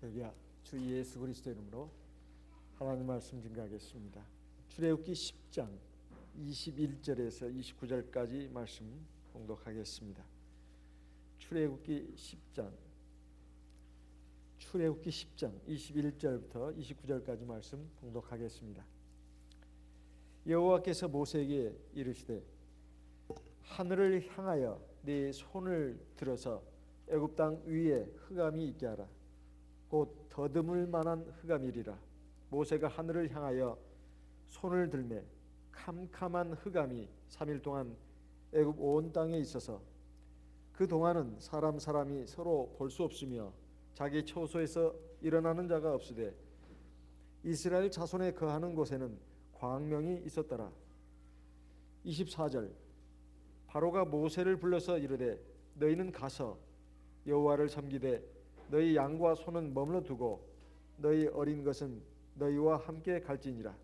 여기야 주 예수 그리스도 이름으로 하나님 말씀 증거하겠습니다. 출애굽기 10장 21절에서 29절까지 말씀 봉독하겠습니다. 출애굽기 10장 21절부터 29절까지 말씀 봉독하겠습니다. 여호와께서 모세에게 이르시되 하늘을 향하여 네 손을 들어서 애굽 땅 위에 흑암이 있게 하라. 곧 더듬을 만한 흑암이리라. 모세가 하늘을 향하여 손을 들매 캄캄한 흑암이 3일 동안 애굽 온 땅에 있어서 그 동안은 사람이 서로 볼 수 없으며 자기 처소에서 일어나는 자가 없으되 이스라엘 자손에 거하는 곳에는 광명이 있었더라. 24절 바로가 모세를 불러서 이르되 너희는 가서 여호와를 섬기되 너희 양과 소는 머물러 두고 너희 어린 것은 너희와 함께 갈지니라.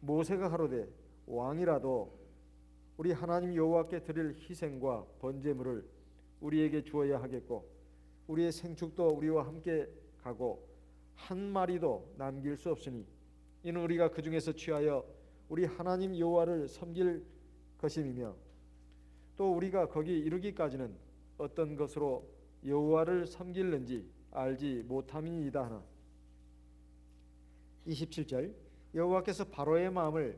모세가 가로되 왕이라도 우리 하나님 여호와께 드릴 희생과 번제물을 우리에게 주어야 하겠고 우리의 생축도 우리와 함께 가고 한 마리도 남길 수 없으니 이는 우리가 그 중에서 취하여 우리 하나님 여호와를 섬길 것임이며 또 우리가 거기 이르기까지는 어떤 것으로 여호와를 섬길는지 알지 못함이니이다 하나. 27절 여호와께서 바로의 마음을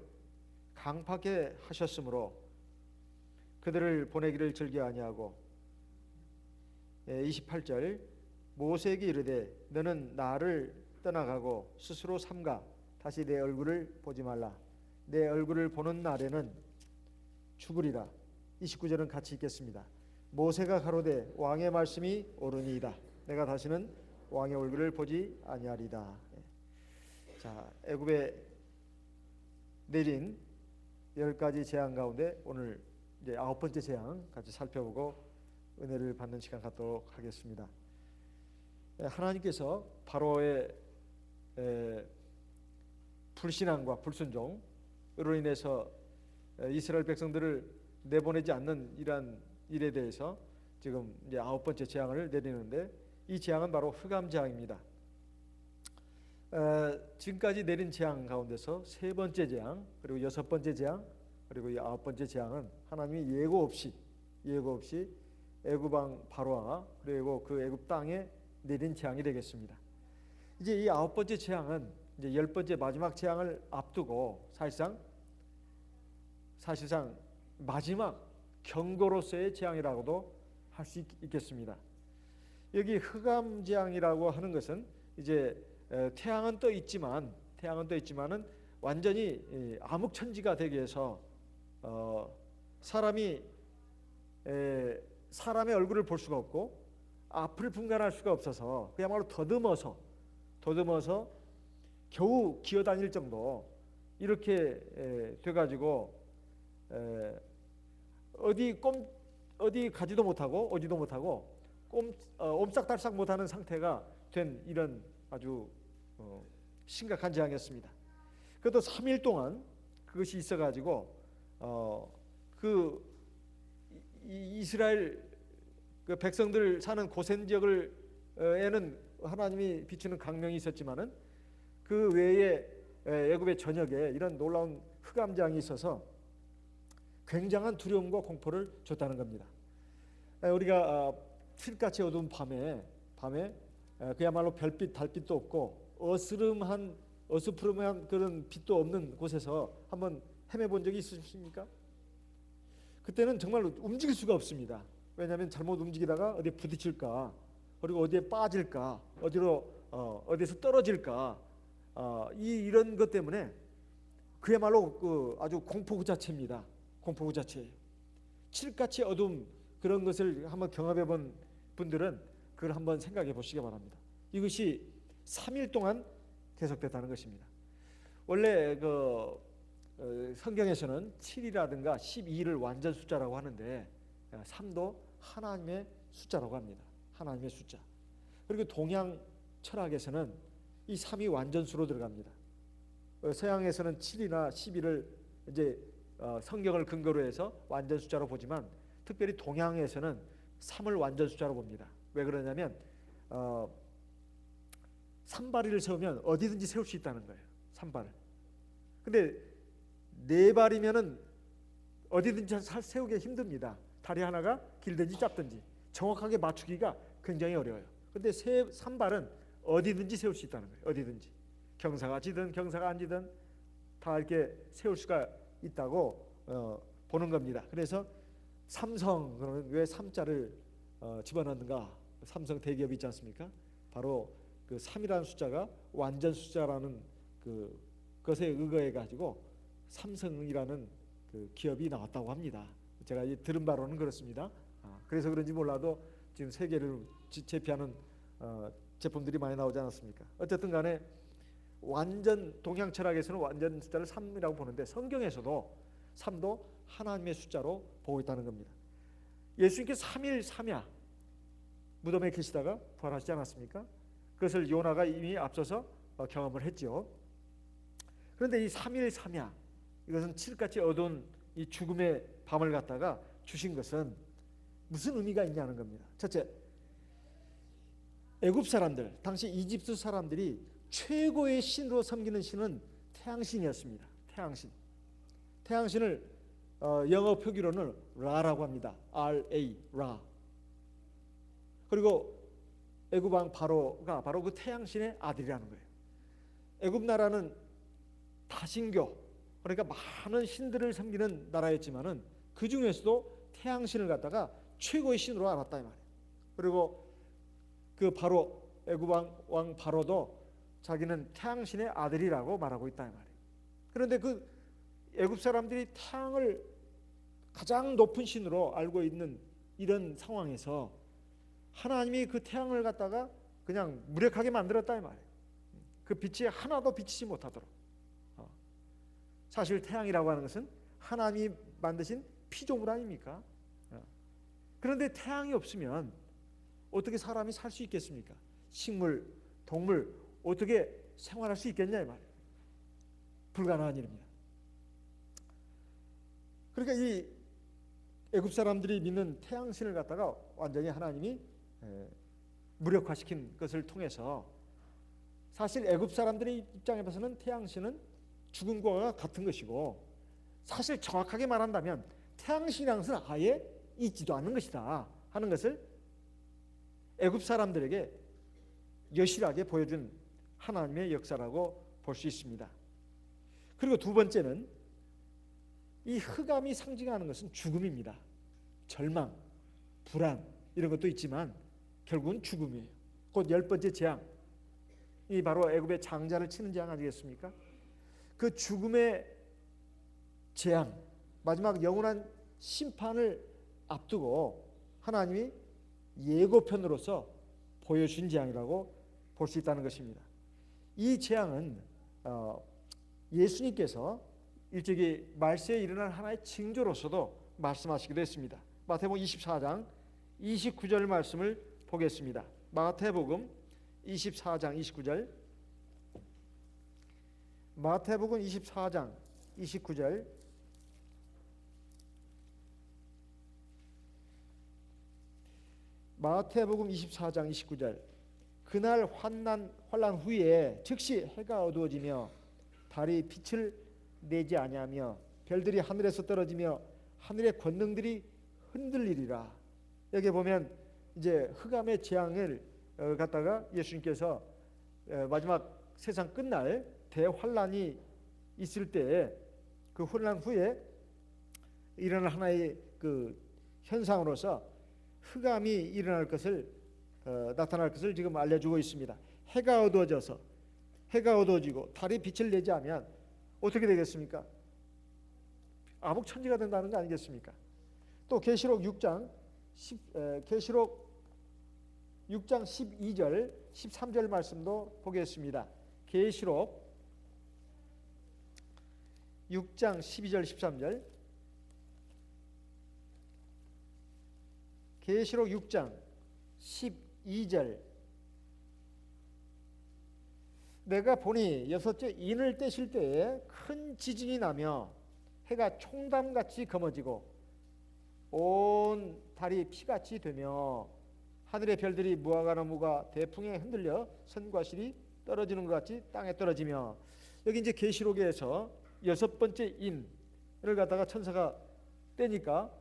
강팍해 하셨으므로 그들을 보내기를 즐겨 아니하고 28절 모세에게 이르되 너는 나를 떠나가고 스스로 삼가 다시 내 얼굴을 보지 말라. 내 얼굴을 보는 날에는 죽으리라. 29절은 같이 읽겠습니다. 모세가 가로되 왕의 말씀이 옳으니이다. 내가 다시는 왕의 얼굴을 보지 아니하리다. 자, 애굽에 내린 10가지 재앙 가운데 오늘 이제 9번째 재앙 같이 살펴보고 은혜를 받는 시간 갖도록 하겠습니다. 하나님께서 바로의 불신앙과 불순종으로 인해서 이스라엘 백성들을 내보내지 않는 이러한 일에 대해서 지금 이제 9번째 재앙을 내리는데 이 재앙은 바로 흑암 재앙입니다. 지금까지 내린 재앙 가운데서 3번째 재앙 그리고 6번째 재앙 그리고 이 9번째 재앙은 하나님이 예고 없이 애굽 왕 바로와 그리고 그 애굽 땅에 내린 재앙이 되겠습니다. 이제 이 9번째 재앙은 이제 10번째 마지막 재앙을 앞두고 사실상 마지막 경고로서의 재앙이라고도 할 수 있겠습니다. 여기 흑암 재앙이라고 하는 것은 이제 태양은 떠 있지만은 완전히 암흑천지가 되기 위해서 사람의 얼굴을 볼 수가 없고 앞을 분간할 수가 없어서 그야말로 더듬어서 겨우 기어다닐 정도 이렇게 돼가지고 어디 가지도 못하고 오지도 못하고 옴싹달싹 못하는 상태가 된 이런 아주 심각한 재앙이었습니다. 그것도 3일 동안 그것이 있어가지고 이스라엘 그 백성들 사는 고센 지역에는 하나님이 비추는 광명이 있었지만은 그 외에 애굽의 전역에 이런 놀라운 흑암 재앙이 있어서 굉장한 두려움과 공포를 줬다는 겁니다. 우리가 칠같이 어두운 밤에 그야말로 별빛 달빛도 없고 어스푸름한 그런 빛도 없는 곳에서 한번 헤매본 적이 있으십니까? 그때는 정말로 움직일 수가 없습니다. 왜냐하면 잘못 움직이다가 어디에 부딪힐까 그리고 어디에 빠질까 어디에서 떨어질까 이런 것 때문에 그야말로 아주 공포 그 자체입니다. 공포 그 자체예요. 칠같이 어두움 그런 것을 한번 경험해 본 분들은 그걸 한번 생각해 보시기 바랍니다. 이것이 3일 동안 계속됐다는 것입니다. 원래 성경에서는 7이라든가 12를 완전 숫자라고 하는데 3도 하나님의 숫자라고 합니다. 하나님의 숫자. 그리고 동양 철학에서는 이 3이 완전수로 들어갑니다. 서양에서는 7이나 12를 이제 성경을 근거로 해서 완전 숫자로 보지만 특별히 동양에서는 3을 완전 숫자로 봅니다. 왜 그러냐면 산발이를 세우면 어디든지 세울 수 있다는 거예요. 산발을. 근데 네 발이면은 어디든지 세우기 힘듭니다. 다리 하나가 길든지 짧든지 정확하게 맞추기가 굉장히 어려워요. 근데 산발은 어디든지 세울 수 있다는 거예요. 어디든지. 경사가 지든 경사가 안 지든 다 이렇게 세울 수가 있다고 보는 겁니다. 그래서 삼성, 그러면 왜 삼자를 집어넣는가? 삼성 대기업 있지 않습니까? 바로 그 3이라는 숫자가 완전 숫자라는 그것에 의거해 가지고 삼성이라는 그 기업이 나왔다고 합니다. 제가 들은 바로는 그렇습니다. 그래서 그런지 몰라도 지금 세계를 제패하는 제품들이 많이 나오지 않았습니까? 어쨌든 간에 완전 동양 철학에서는 완전 숫자를 3이라고 보는데 성경에서도 3도 하나님의 숫자로 보고 있다는 겁니다. 예수님께서 3일 3야 무덤에 계시다가 부활하시지 않았습니까? 그것을 요나가 이미 앞서서 경험을 했죠. 그런데 이 3일 3야 이것은 칠흑같이 어두운 이 죽음의 밤을 갖다가 주신 것은 무슨 의미가 있냐는 겁니다. 첫째, 애굽 사람들, 당시 이집트 사람들이 최고의 신으로 섬기는 신은 태양신이었습니다. 태양신을 영어 표기로는 라라고 합니다. R-A, 라. 그리고 애굽 왕 바로가 바로 그 태양신의 아들이라는 거예요. 애굽 나라는 다신교, 그러니까 많은 신들을 섬기는 나라였지만은 그 중에서도 태양신을 갖다가 최고의 신으로 알았다 이 말이에요. 그리고 그 바로 애굽 왕 바로도 자기는 태양신의 아들이라고 말하고 있다 이 말이에요. 그런데 그 애굽 사람들이 태양을 가장 높은 신으로 알고 있는 이런 상황에서 하나님이 그 태양을 갖다가 그냥 무력하게 만들었다 이 말이에요. 그 빛이 하나도 비치지 못하도록. 사실 태양이라고 하는 것은 하나님이 만드신 피조물 아닙니까? 그런데 태양이 없으면 어떻게 사람이 살 수 있겠습니까? 식물, 동물 어떻게 생활할 수 있겠냐 이 말이에요. 불가능한 일입니다. 그러니까 이 애굽 사람들이 믿는 태양신을 갖다가 완전히 하나님이 무력화시킨 것을 통해서 사실 애굽 사람들의 입장에 봐서는 태양신은 죽음과 같은 것이고 사실 정확하게 말한다면 태양신이라는 것은 아예 있지도 않는 것이다 하는 것을 애굽 사람들에게 여실하게 보여준 하나님의 역사라고 볼 수 있습니다. 그리고 두 번째는 이 흑암이 상징하는 것은 죽음입니다. 절망, 불안 이런 것도 있지만 결국은 죽음이에요. 곧 10번째 재앙, 이 바로 애굽의 장자를 치는 재앙 아니겠습니까? 그 죽음의 재앙, 마지막 영원한 심판을 앞두고 하나님이 예고편으로서 보여준 재앙이라고 볼 수 있다는 것입니다. 이 재앙은 예수님께서 일찍이 말세에 일어날 하나의 징조로서도 말씀하시기도 했습니다. 마태복음 24장 29절 말씀을 보겠습니다. 마태복음 24장 29절. 마태복음 24장 29절. 마태복음 24장 29절. 그날 환난 후에 즉시 해가 어두워지며 달이 빛을 내지 아니하며 별들이 하늘에서 떨어지며 하늘의 권능들이 흔들리리라. 여기 보면 이제 흑암의 재앙을 갖다가 예수님께서 마지막 세상 끝날 대환란이 있을 때 그 혼란 후에 일어날 하나의 그 현상으로서 흑암이 일어날 것을 나타날 것을 지금 알려주고 있습니다. 해가 어두워지고 달이 빛을 내지 않으면 어떻게 되겠습니까? 암흑천지가 된다는 거 아니겠습니까? 또 계시록 6장 12절 13절 말씀도 보겠습니다. 계시록 6장 12절 13절. 계시록 6장 12절. 내가 보니 여섯째 인을 떼실 때에 큰 지진이 나며 해가 총담같이 검어지고 온 달이 피같이 되며 하늘의 별들이 무화과 나무가 대풍에 흔들려 선과 실이 떨어지는 것 같이 땅에 떨어지며, 여기 이제 계시록에서 6번째 인을 갖다가 천사가 떼니까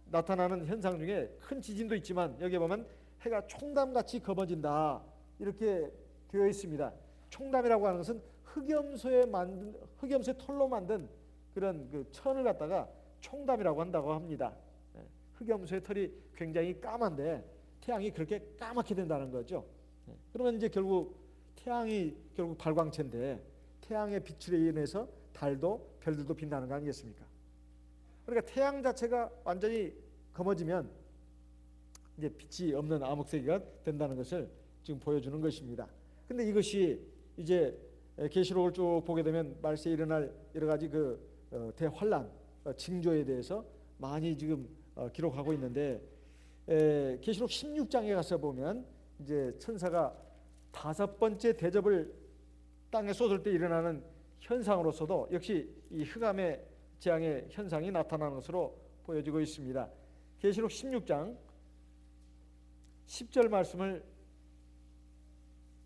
나타나는 현상 중에 큰 지진도 있지만, 여기 보면 해가 총담같이 검어진다 이렇게 되어 있습니다. 총담이라고 하는 것은 흑염소의 털로 만든 그런 그 천을 갖다가 총담이라고 한다고 합니다. 흑염소의 털이 굉장히 까만데 태양이 그렇게 까맣게 된다는 거죠. 그러면 이제 결국 태양이 결국 발광체인데, 태양의 빛으로 인해서 달도 별들도 빛나는 거 아니겠습니까? 그러니까 태양 자체가 완전히 검어지면 이제 빛이 없는 암흑세기가 된다는 것을 지금 보여주는 것입니다. 근데 이것이 이제 계시록을 쭉 보게 되면 말세에 일어날 여러 가지 그 대환란, 징조에 대해서 많이 지금 기록하고 있는데, 계시록 16장에 가서 보면 이제 천사가 5번째 대접을 땅에 쏟을 때 일어나는 현상으로서도 역시 이 흑암의 재앙의 현상이 나타나는 것으로 보여지고 있습니다. 계시록 16장 10절 말씀을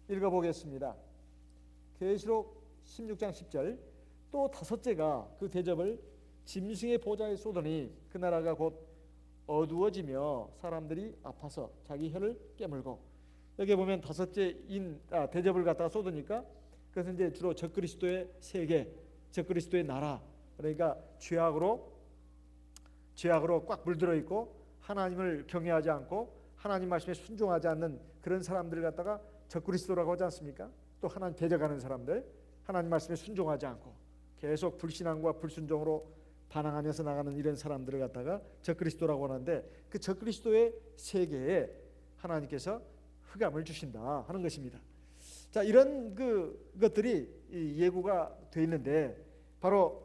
읽어보겠습니다. 계시록 16장 10절. 또 다섯째가 그 대접을 짐승의 보좌에 쏟으니 그 나라가 곧 어두워지며 사람들이 아파서 자기 혀를 깨물고. 여기 보면 다섯째 대접을 갖다가 쏟으니까 그것은 이제 주로 적그리스도의 세계, 적그리스도의 나라, 그러니까 죄악으로 꽉 물들어 있고 하나님을 경외하지 않고 하나님 말씀에 순종하지 않는 그런 사람들을 갖다가 적그리스도라고 하지 않습니까? 또 하나님 대적하는 사람들, 하나님 말씀에 순종하지 않고 계속 불신앙과 불순종으로 반항하면서 나가는 이런 사람들을 갖다가 적그리스도라고 하는데, 그 적그리스도의 세계에 하나님께서 흑암을 주신다 하는 것입니다. 자, 이런 것들이 예고가 되어 있는데, 바로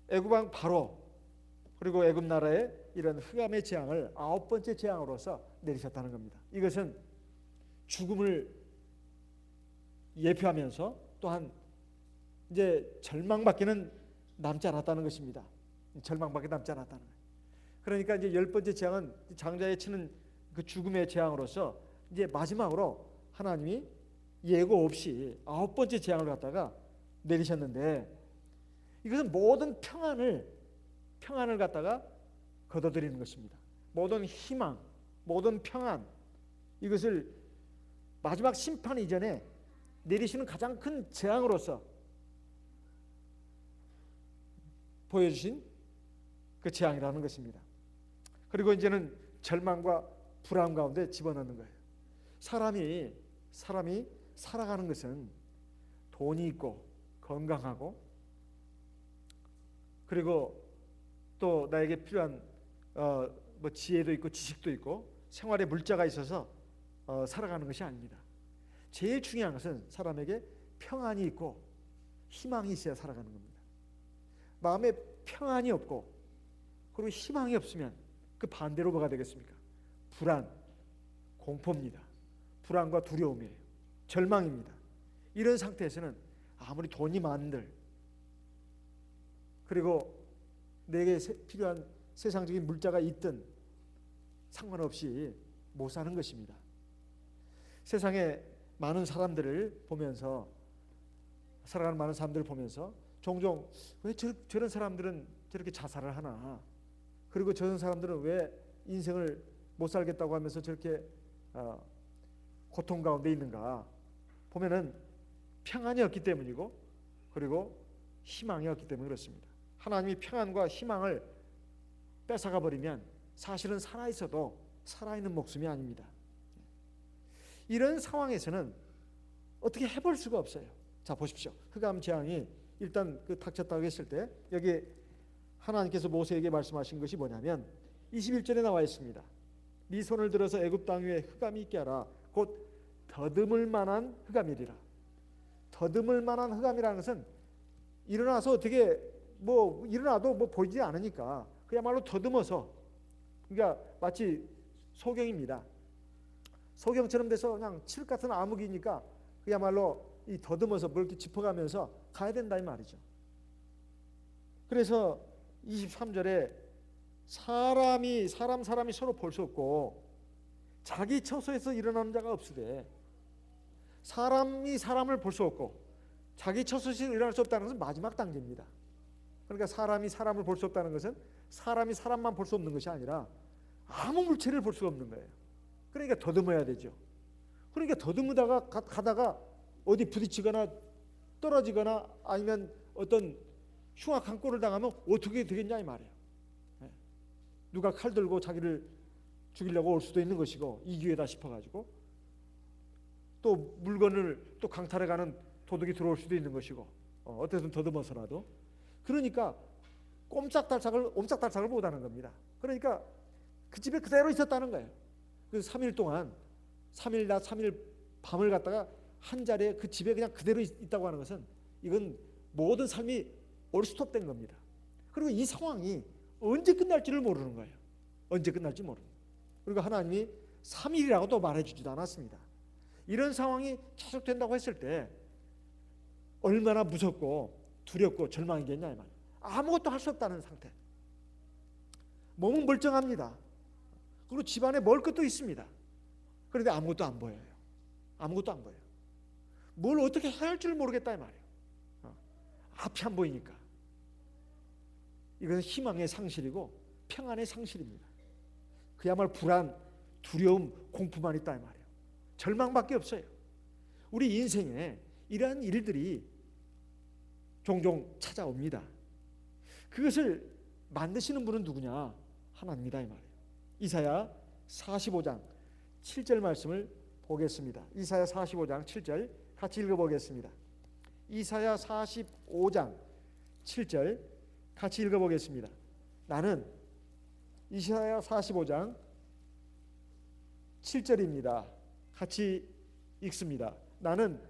애굽왕 바로 그리고 애굽 나라의 이런 흑암의 재앙을 9번째 재앙으로서 내리셨다는 겁니다. 이것은 죽음을 예표하면서 또한 이제 절망밖에는 남지 않았다는 것입니다. 절망밖에 남지 않았다는 거예요. 그러니까 이제 10번째 재앙은 장자에 치는 그 죽음의 재앙으로서 이제 마지막으로 하나님이 예고 없이 9번째 재앙을 갖다가 내리셨는데, 이것은 모든 평안을 갖다가 거둬들이는 것입니다. 모든 희망, 모든 평안, 이것을 마지막 심판 이전에 내리시는 가장 큰 재앙으로서 보여주신 그 재앙이라는 것입니다. 그리고 이제는 절망과 불안 가운데 집어넣는 거예요. 사람이 살아가는 것은 돈이 있고 건강하고, 그리고 또 나에게 필요한 뭐 지혜도 있고 지식도 있고 생활에 물자가 있어서 살아가는 것이 아닙니다. 제일 중요한 것은 사람에게 평안이 있고 희망이 있어야 살아가는 겁니다. 마음에 평안이 없고 그리고 희망이 없으면 그 반대로 뭐가 되겠습니까? 불안, 공포입니다. 불안과 두려움이에요. 절망입니다. 이런 상태에서는 아무리 돈이 많은들, 그리고 내게 필요한 세상적인 물자가 있든 상관없이 못 사는 것입니다. 세상에 많은 사람들을 보면서, 살아가는 많은 사람들을 보면서 종종 왜 저런 사람들은 저렇게 자살을 하나, 그리고 저런 사람들은 왜 인생을 못 살겠다고 하면서 저렇게 고통 가운데 있는가 보면은 평안이 없기 때문이고, 그리고 희망이 없기 때문에 그렇습니다. 하나님이 평안과 희망을 뺏어가 버리면 사실은 살아있어도 살아있는 목숨이 아닙니다. 이런 상황에서는 어떻게 해볼 수가 없어요. 자, 보십시오. 흑암 재앙이 일단 닥쳤다고 했을 때 여기 하나님께서 모세에게 말씀하신 것이 뭐냐면 21절에 나와 있습니다. 네 손을 들어서 애굽 땅 위에 흑암이 있게 하라. 곧 더듬을 만한 흑암이리라. 더듬을 만한 흑암이라는 것은 일어나서 어떻게 일어나도 보이지 않으니까 그야말로 더듬어서, 그러니까 마치 소경입니다. 소경처럼 돼서 그냥 칠 같은 암흑이니까 그야말로 이 더듬어서 뭘 이렇게 짚어가면서 가야 된다 이 말이죠. 그래서 23절에 사람이 서로 볼 수 없고 자기 처소에서 일어나는 자가 없으되 사람이 사람을 볼 수 없고 자기 첫 소식이 일어날 수 없다는 것은 마지막 단계입니다. 그러니까 사람이 사람을 볼 수 없다는 것은 사람이 사람만 볼 수 없는 것이 아니라 아무 물체를 볼 수가 없는 거예요. 그러니까 더듬어야 되죠. 그러니까 더듬으다가 가다가 어디 부딪히거나 떨어지거나 아니면 어떤 흉악한 꼴을 당하면 어떻게 되겠냐 이 말이에요. 누가 칼 들고 자기를 죽이려고 올 수도 있는 것이고 이 기회다 싶어가지고 또 물건을 또 강탈해가는 도둑이 들어올 수도 있는 것이고 어떻게든 더듬어서라도 그러니까 옴짝달싹을 못하는 겁니다. 그러니까 그 집에 그대로 있었다는 거예요. 그래서 3일 동안 3일 낮 3일 밤을 갖다가 한 자리에 그 집에 그냥 그대로 있다고 하는 것은 이건 모든 삶이 올스톱된 겁니다. 그리고 이 상황이 언제 끝날지를 모르는 거예요. 언제 끝날지 모르는 거예요. 그리고 하나님이 3일이라고도 말해주지도 않았습니다. 이런 상황이 계속된다고 했을 때 얼마나 무섭고 두렵고 절망이겠냐 이 말이에요. 아무것도 할 수 없다는 상태. 몸은 멀쩡합니다. 그리고 집안에 먹을 것도 있습니다. 그런데 아무것도 안 보여요. 아무것도 안 보여요. 뭘 어떻게 해야 할지를 모르겠다 이 말이에요. 앞이 안 보이니까. 이것은 희망의 상실이고 평안의 상실입니다. 그야말로 불안, 두려움, 공포만 있다 이 말이에요. 절망밖에 없어요. 우리 인생에 이러한 일들이 종종 찾아옵니다. 그것을 만드시는 분은 누구냐? 하나님이다 이 말이에요. 이사야 45장 7절 말씀을 보겠습니다. 이사야 45장 7절 같이 읽어보겠습니다. 이사야 45장 7절 같이 읽어보겠습니다. 나는 이사야 45장 7절입니다. 같이 읽습니다. 나는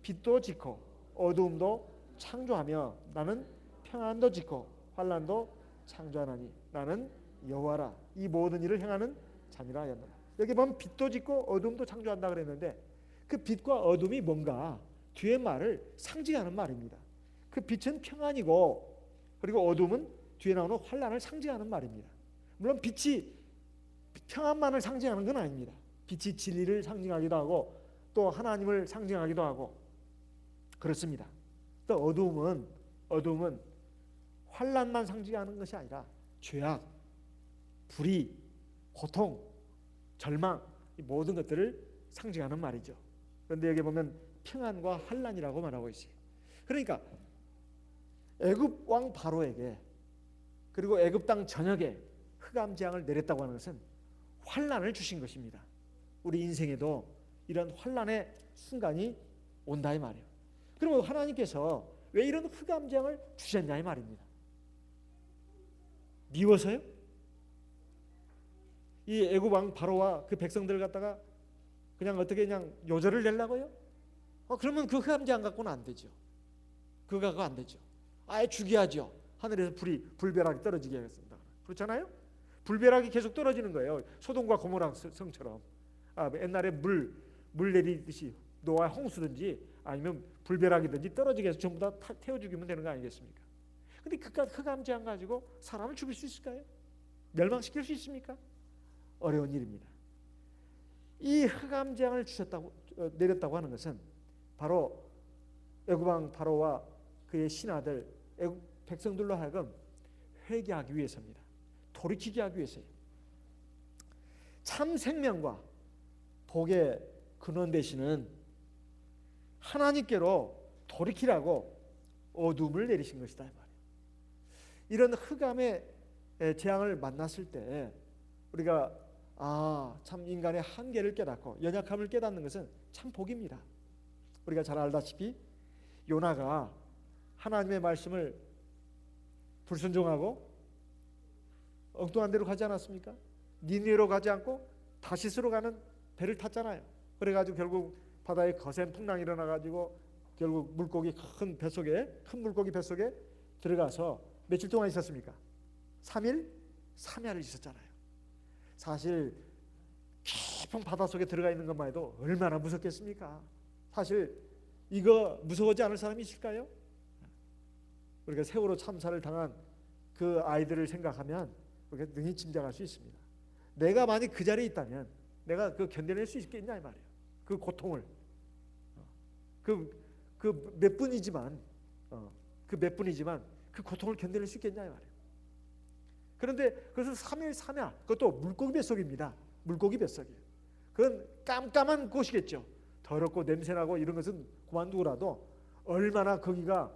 빛도 짓고 어두움도 창조하며 나는 평안도 짓고 환난도 창조하나니 나는 여호와라 이 모든 일을 행하는 자니라 하였노라. 여기 보면 빛도 짓고 어두움도 창조한다 그랬는데 그 빛과 어둠이 뭔가 뒤에 말을 상징하는 말입니다. 그 빛은 평안이고 그리고 어둠은 뒤에 나오는 환난을 상징하는 말입니다. 물론 빛이 평안만을 상징하는 건 아닙니다. 빛이 진리를 상징하기도 하고 또 하나님을 상징하기도 하고 그렇습니다. 또 어둠은 환난만 상징하는 것이 아니라 죄악, 불의, 고통, 절망 이 모든 것들을 상징하는 말이죠. 그런데 여기 보면 평안과 환난이라고 말하고 있어요. 그러니까 애굽 왕 바로에게 그리고 애굽 땅 전역에 흑암 재앙을 내렸다고 하는 것은 환난을 주신 것입니다. 우리 인생에도 이런 환난의 순간이 온다 이 말이에요. 그리고 하나님께서 왜 이런 흑암 재앙을 주셨냐 이 말입니다. 미워서요? 이 애굽 왕 바로와 그 백성들을 갖다가 그냥 어떻게 그냥 요절을 내려고요? 그러면 그 흑암 재앙 갖고는 안 되죠. 그거 갖고 안 되죠. 아예 죽여야죠. 하늘에서 불벼락이 떨어지게 하겠습니다. 그렇잖아요? 불벼락이 계속 떨어지는 거예요. 소돔과 고모라 성처럼. 옛날에 물 내리듯이 노아 홍수든지 아니면 불벼락이든지 떨어지게 해서 전부 다 태워 죽이면 되는 거 아니겠습니까? 근데 그깟 흑암 재앙 가지고 사람을 죽일 수 있을까요? 멸망시킬 수 있습니까? 어려운 일입니다. 이 흑암 재앙을 내렸다고 하는 것은 바로 애굽 왕 바로와 그의 신하들 애굽 백성들로 하여금 회개하기 위해서입니다. 돌이키게 하기 위해서예요. 참 생명과 복의 근원 되시는 하나님께로 돌이키라고 어둠을 내리신 것이다 이 말이에요. 이런 흑암의 재앙을 만났을 때 우리가 참 인간의 한계를 깨닫고 연약함을 깨닫는 것은 참 복입니다. 우리가 잘 알다시피 요나가 하나님의 말씀을 불순종하고 엉뚱한 데로 가지 않았습니까? 니느웨로 가지 않고 다시스로 가는 배를 탔잖아요. 그래가지고 결국 바다에 거센 풍랑이 일어나가지고 결국 큰 물고기 뱃속에 들어가서 며칠 동안 있었습니까? 3일? 3야를 있었잖아요. 사실 깊은 바닷속에 들어가 있는 것만 해도 얼마나 무섭겠습니까? 사실 이거 무서워하지 않을 사람이 있을까요? 우리가 세월호 참사를 당한 그 아이들을 생각하면 우리가 능히 짐작할 수 있습니다. 내가 만약 그 자리에 있다면 내가 그 견뎌낼 수 있겠냐 이 말이에요. 그 고통을. 그 몇 분이지만 그 몇 분이지만 그 고통을 견뎌낼 수 있겠냐 이 말이에요. 그런데 그것을 3일 3야 그것도 물고기 뱃속입니다. 물고기 뱃속이에요. 그건 깜깜한 곳이겠죠. 더럽고 냄새나고 이런 것은 그만두고라도 얼마나 거기가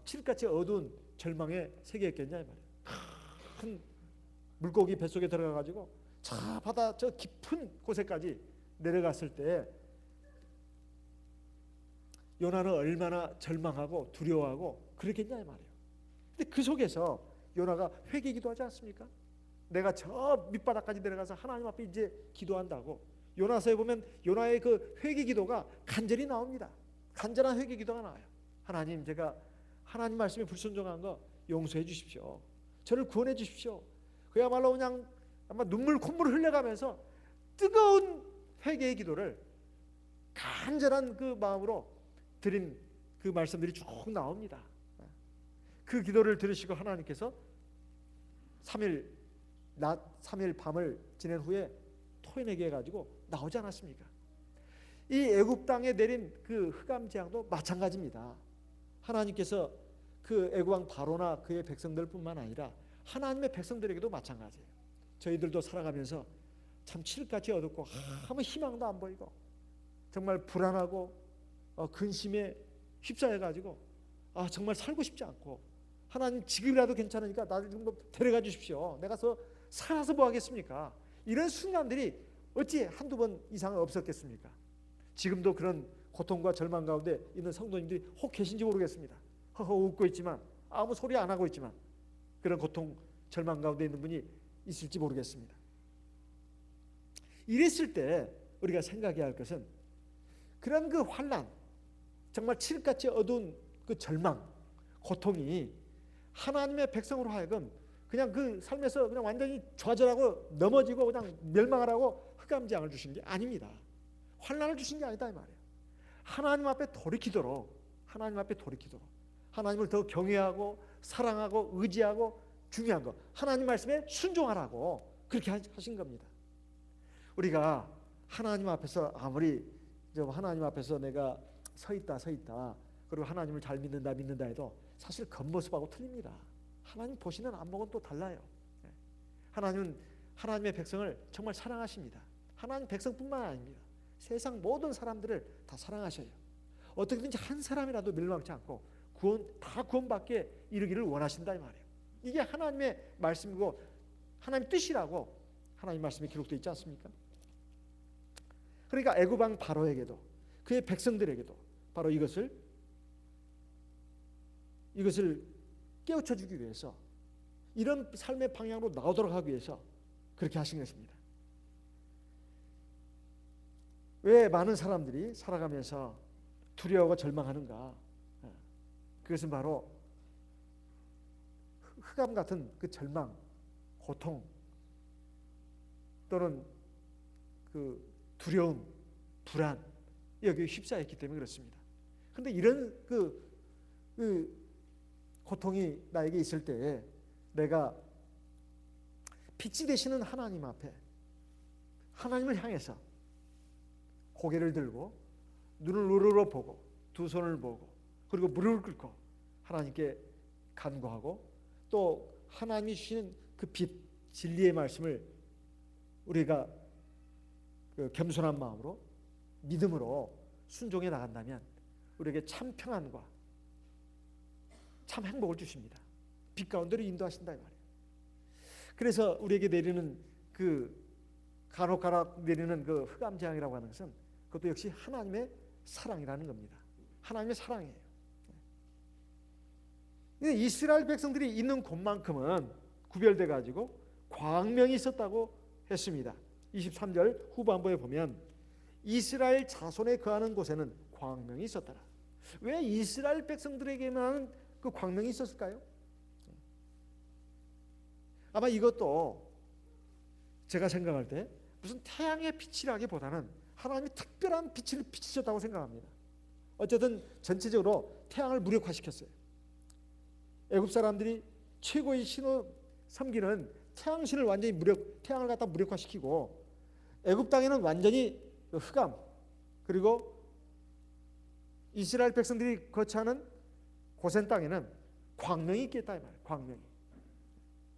칠흑같이 어두운 절망의 세계였겠냐 이 말이에요. 큰 물고기 뱃속에 들어가가지고 저 바다 저 깊은 곳에까지 내려갔을 때 요나는 얼마나 절망하고 두려워하고 그렇겠냐 이 말이에요. 근데 그 속에서 요나가 회개 기도하지 않습니까? 내가 저 밑바닥까지 내려가서 하나님 앞에 이제 기도한다고. 요나서에 보면 요나의 그 회개 기도가 간절히 나옵니다. 간절한 회개 기도가 나와요. 하나님, 제가 하나님 말씀에 불순종한 거 용서해 주십시오. 저를 구원해 주십시오. 그야말로 그냥 아마 눈물 콧물을 흘려가면서 뜨거운 회개의 기도를 간절한 그 마음으로 드린 그 말씀들이 쭉 나옵니다. 그 기도를 들으시고 하나님께서 3일 낮 3일 밤을 지낸 후에 토해내게 해가지고 나오지 않았습니까? 이 애굽 땅에 내린 그 흑암 재앙도 마찬가지입니다. 하나님께서 그 애굽 왕 바로나 그의 백성들뿐만 아니라 하나님의 백성들에게도 마찬가지예요. 저희들도 살아가면서 참 칠흑같이 어둡고 아무 희망도 안 보이고 정말 불안하고 근심에 휩싸여가지고 정말 살고 싶지 않고 하나님 지금이라도 괜찮으니까 나를 좀 데려가 주십시오. 내가 살아서 뭐 하겠습니까? 이런 순간들이 어찌 한두 번 이상은 없었겠습니까? 지금도 그런 고통과 절망 가운데 있는 성도님들이 혹 계신지 모르겠습니다. 허허 웃고 있지만 아무 소리 안 하고 있지만 그런 고통 절망 가운데 있는 분이 있을지 모르겠습니다. 이랬을 때 우리가 생각해야 할 것은 그런 그 환난, 정말 칠흑같이 어두운 그 절망, 고통이 하나님의 백성으로 하여금 그냥 그 삶에서 그냥 완전히 좌절하고 넘어지고 그냥 멸망하라고 흑암재앙을 주신 게 아닙니다. 환난을 주신 게 아니다 이 말이에요. 하나님 앞에 돌이키도록, 하나님 앞에 돌이키도록, 하나님을 더 경외하고 사랑하고 의지하고 중요한 거 하나님 말씀에 순종하라고 그렇게 하신 겁니다. 우리가 하나님 앞에서 아무리 하나님 앞에서 내가 서 있다 그리고 하나님을 잘 믿는다 해도 사실 겉모습하고 틀립니다. 하나님 보시는 안목은 또 달라요. 하나님은 하나님의 백성을 정말 사랑하십니다. 하나님 백성뿐만 아닙니다. 세상 모든 사람들을 다 사랑하셔요. 어떻게든지 한 사람이라도 멸망치 않고 구원받게 이르기를 원하신다 이 말이에요. 이게 하나님의 말씀이고 하나님 뜻이라고 하나님 말씀에 기록되어 있지 않습니까? 그러니까 애굽 왕 바로에게도 그의 백성들에게도 바로 이것을 깨우쳐 주기 위해서 이런 삶의 방향으로 나오도록 하기 위해서 그렇게 하신 것입니다. 왜 많은 사람들이 살아가면서 두려워하고 절망하는가? 그것은 바로 흑암 같은 그 절망, 고통 또는 그 두려움, 불안 여기에 휩싸였기 때문에 그렇습니다. 그런데 이런 그 고통이 나에게 있을 때에 내가 빛이 되시는 하나님 앞에 하나님을 향해서 고개를 들고 눈을 우러러 보고 두 손을 보고 그리고 무릎을 꿇고 하나님께 간구하고 또 하나님이 주시는 그 빛 진리의 말씀을 우리가 그 겸손한 마음으로 믿음으로 순종해 나간다면 우리에게 참 평안과 참 행복을 주십니다. 빛 가운데로 인도하신다 이 말이에요. 그래서 우리에게 내리는 그 간혹 내리는 그 흑암 재앙이라고 하는 것은 그것도 역시 하나님의 사랑이라는 겁니다. 하나님의 사랑이에요. 이스라엘 백성들이 있는 곳만큼은 구별돼 가지고 광명이 있었다고 했습니다. 23절 후반부에 보면 이스라엘 자손에 거하는 곳에는 광명이 있었더라. 왜 이스라엘 백성들에게만 그 광명이 있었을까요? 아마 이것도 제가 생각할 때 무슨 태양의 빛이라기보다는 하나님이 특별한 빛을 비치셨다고 생각합니다. 어쨌든 전체적으로 태양을 무력화시켰어요. 애굽 사람들이 최고의 신을 섬기는 태양신을 완전히 태양을 갖다 무력화시키고 애굽 땅에는 완전히 흑암 그리고 이스라엘 백성들이 거처하는 고센 땅에는 광명이 있겠다 이 말이에요. 광명이.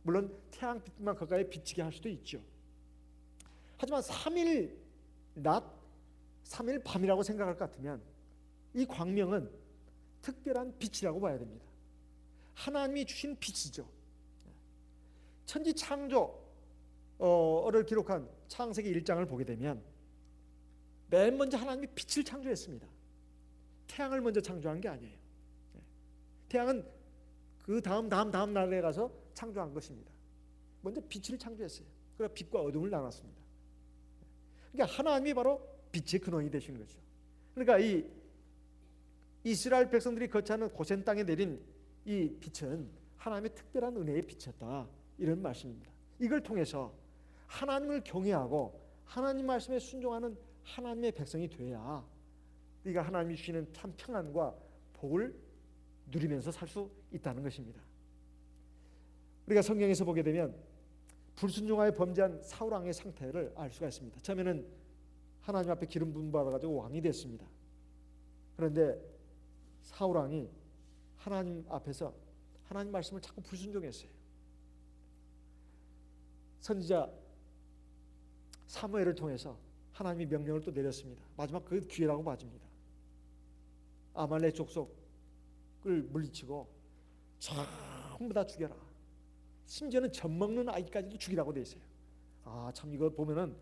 물론 태양빛만 가까이 비치게 할 수도 있죠. 하지만 3일 낮, 3일 밤이라고 생각할 것 같으면 이 광명은 특별한 빛이라고 봐야 됩니다. 하나님이 주신 빛이죠. 천지 창조를 기록한 창세기 1장을 보게 되면 맨 먼저 하나님이 빛을 창조했습니다. 태양을 먼저 창조한 게 아니에요. 태양은 그 다음 날에 가서 창조한 것입니다. 먼저 빛을 창조했어요. 그래서 빛과 어둠을 나눴습니다. 그러니까 하나님이 바로 빛의 근원이 되시는 거죠. 그러니까 이 이스라엘 백성들이 거처하는 고센 땅에 내린 이 빛은 하나님의 특별한 은혜의 빛이었다, 이런 말씀입니다. 이걸 통해서 하나님을 경외하고 하나님 말씀에 순종하는 하나님의 백성이 돼야 우리가 하나님이 주시는 참 평안과 복을 누리면서 살 수 있다는 것입니다. 우리가 성경에서 보게 되면 불순종하여 범죄한 사울 왕의 상태를 알 수가 있습니다. 처음에는 하나님 앞에 기름 부음 받아가지고 왕이 됐습니다. 그런데 사울 왕이 하나님 앞에서 하나님 말씀을 자꾸 불순종했어요. 선지자 사무엘을 통해서 하나님이 명령을 또 내렸습니다. 마지막 그 기회라고 봐집니다. 아말렉 족속을 물리치고 전부 다 죽여라. 심지어는 젖먹는 아이까지도 죽이라고 돼 있어요. 참 이거 보면은